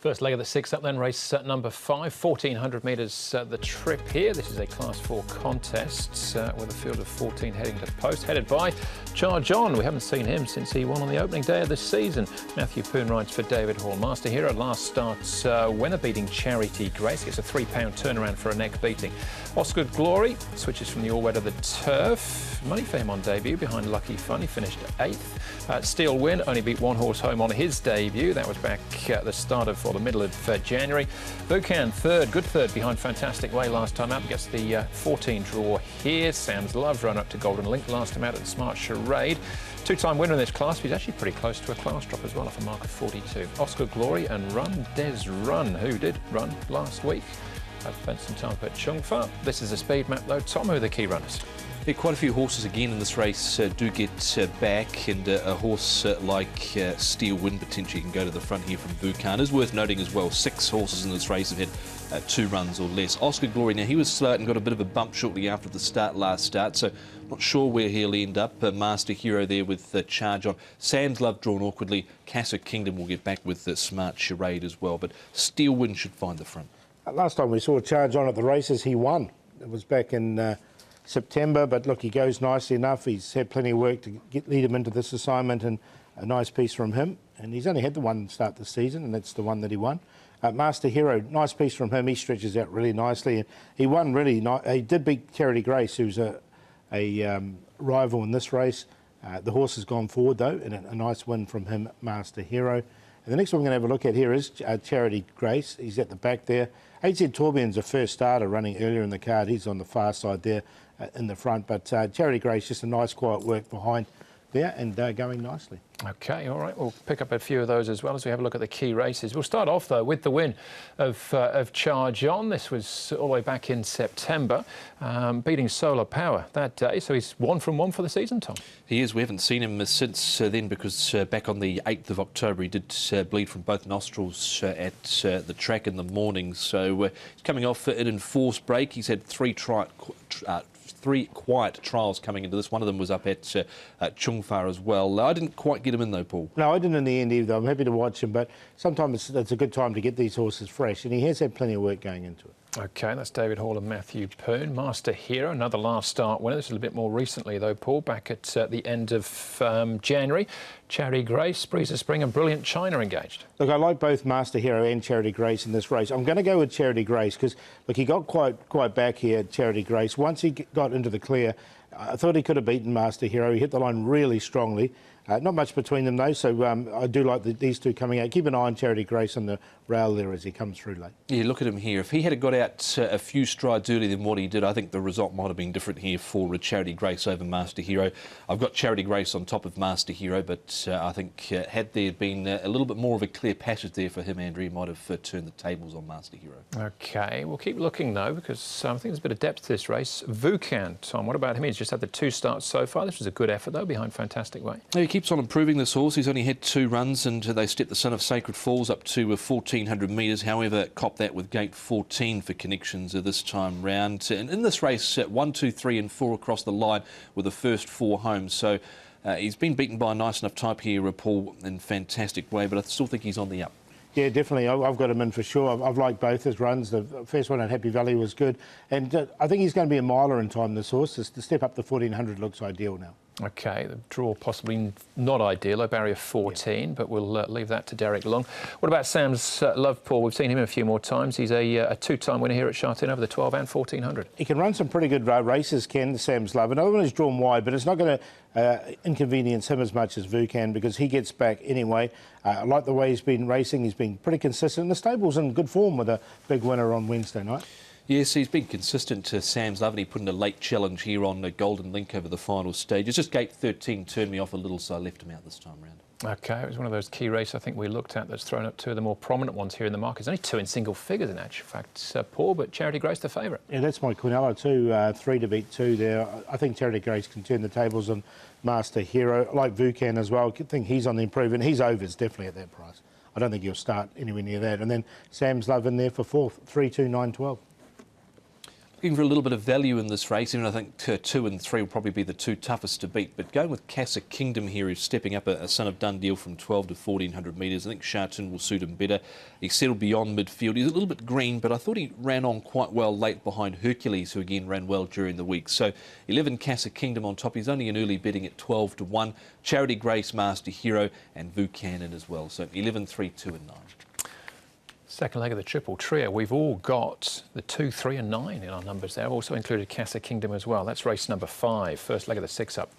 First leg of the six up then, race number 5, 1400 metres the trip here. This is a Class 4 contest with a field of 14 heading to post, headed by Sha Tin. We haven't seen him since he won on the opening day of the season. Matthew Poon rides for David Hall. Master Hero last start's winner, beating Charity Grace. Gets a £3 turnaround for a neck beating. Oscar Glory switches from the all-wet to the turf. Money for him on debut behind Lucky Fun. He finished 8th. Steel Win only beat one horse home on his debut. That was back at the start of, or the middle of January. Vukan third, good third behind Fantastic Way last time out. Gets the 14 draw here. Sam's Love run up to Golden Link last time out at the Smart Charade. Two-time winner in this class. He's actually pretty close to a class drop as well, off a mark of 42. Oscar Glory and Run Des Run, who did run last week. I've spent some time at Chung Fa. This is a speed map though. Tom, who are the key runners? Yeah, quite a few horses again in this race do get back, and a horse like Steel Wind potentially can go to the front here from Vukan. Is worth noting as well, 6 horses in this race have had 2 runs or less. Oscar Glory, now he was slow and got a bit of a bump shortly after the last start, so not sure where he'll end up. Master Hero there with Charge On. Sam's Love drawn awkwardly. Casa Kingdom will get back with the Smart Charade as well, but Steel Wind should find the front. Last time we saw Charge On at the races, he won. It was back in September, but look, he goes nicely enough. He's had plenty of work to lead him into this assignment, and a nice piece from him. And he's only had the one start this season, and that's the one that he won. Master Hero, nice piece from him. He stretches out really nicely, and he won really nice. He did beat Charity Grace, who's a rival in this race. The horse has gone forward though, and a nice win from him, Master Hero. And the next one we're going to have a look at here is Charity Grace. He's at the back there. AZ Torbjorn's a first starter running earlier in the card. He's on the far side there in the front. But Charity Grace, just a nice quiet work behind there and going nicely. OK, all right. We'll pick up a few of those as well as we have a look at the key races. We'll start off, though, with the win of Charge On. This was all the way back in September, beating Solar Power that day. So he's 1 from 1 for the season, Tom. He is. We haven't seen him since then because back on the 8th of October he did bleed from both nostrils at the track in the morning. So he's coming off an enforced break. He's had 3 quiet trials coming into this. One of them was up at Chung Fa as well. I didn't quite get him in though, Paul. No, I didn't in the end either. I'm happy to watch him, but sometimes it's a good time to get these horses fresh, and he has had plenty of work going into it. OK, that's David Hall and Matthew Poon. Master Hero, another last start winner. This is a bit more recently though, Paul, back at the end of January. Charity Grace, Breeze of Spring and Brilliant China engaged. Look, I like both Master Hero and Charity Grace in this race. I'm going to go with Charity Grace because, look, he got quite back here at Charity Grace. Once he got into the clear, I thought he could have beaten Master Hero. He hit the line really strongly. Not much between them though, so I do like these two coming out. Keep an eye on Charity Grace on the rail there as he comes through late. Yeah, look at him here. If he had got out a few strides earlier than what he did, I think the result might have been different here for Charity Grace over Master Hero. I've got Charity Grace on top of Master Hero, but I think had there been a little bit more of a clear passage there for him, Andrew, he might have turned the tables on Master Hero. OK, we'll keep looking though, because I think there's a bit of depth to this race. Vukan, Tom, what about him? He's just had the 2 starts so far. This was a good effort though, behind Fantastic Way. Yeah, he keeps on improving this horse. He's only had 2 runs, and they stepped the Son of Sacred Falls up to 1400 metres. However, copped that with gate 14 for connections this time round. And in this race, 1, 2, 3 and 4 across the line were the first 4 home. So he's been beaten by a nice enough type here, Paul, in Fantastic Way, but I still think he's on the up. Yeah, definitely. I've got him in for sure. I've liked both his runs. The first one at Happy Valley was good. And I think he's going to be a miler in time, this horse. The step up to 1400 looks ideal now. OK, the draw possibly not ideal, a barrier 14, yeah. But we'll leave that to Derek Long. What about Sam's Love, Paul? We've seen him a few more times. He's a 2-time winner here at Sha Tin over the 12 and 1400. He can run some pretty good races, Sam's Love. Another one is drawn wide, but it's not going to inconvenience him as much as Vukan because he gets back anyway. I like the way he's been racing. He's been pretty consistent. The stable's in good form with a big winner on Wednesday night. Yes, he's been consistent to Sam's Love, and he put in a late challenge here on the Golden Link over the final stage. It's just gate 13 turned me off a little, so I left him out this time round. OK, it was one of those key races I think we looked at that's thrown up 2 of the more prominent ones here in the market. There's only 2 in single figures in actual fact, Paul, but Charity Grace the favourite. Yeah, that's my Quinella too, 3 to beat 2 there. I think Charity Grace can turn the tables on Master Hero. I like Vukan as well. I think he's on the improvement. He's overs definitely at that price. I don't think he'll start anywhere near that. And then Sam's Love in there for 4th, 3, 2, 9, 12. looking for a little bit of value in this race, and I think 2 and 3 will probably be the two toughest to beat. But going with Casa Kingdom here, who's stepping up a son of Dundee from 12 to 1400 metres. I think Sha Tin will suit him better. He settled beyond midfield. He's a little bit green, but I thought he ran on quite well late behind Hercules, who again ran well during the week. So 11 Casa Kingdom on top. He's only an early betting at 12 to 1. Charity Grace, Master Hero, and Buchanan as well. So 11, 3, 2 and 9. Second leg of the triple trio, we've all got the 2, 3 and 9 in our numbers there. I've also included Casa Kingdom as well. That's race number 5, first leg of the 6 up.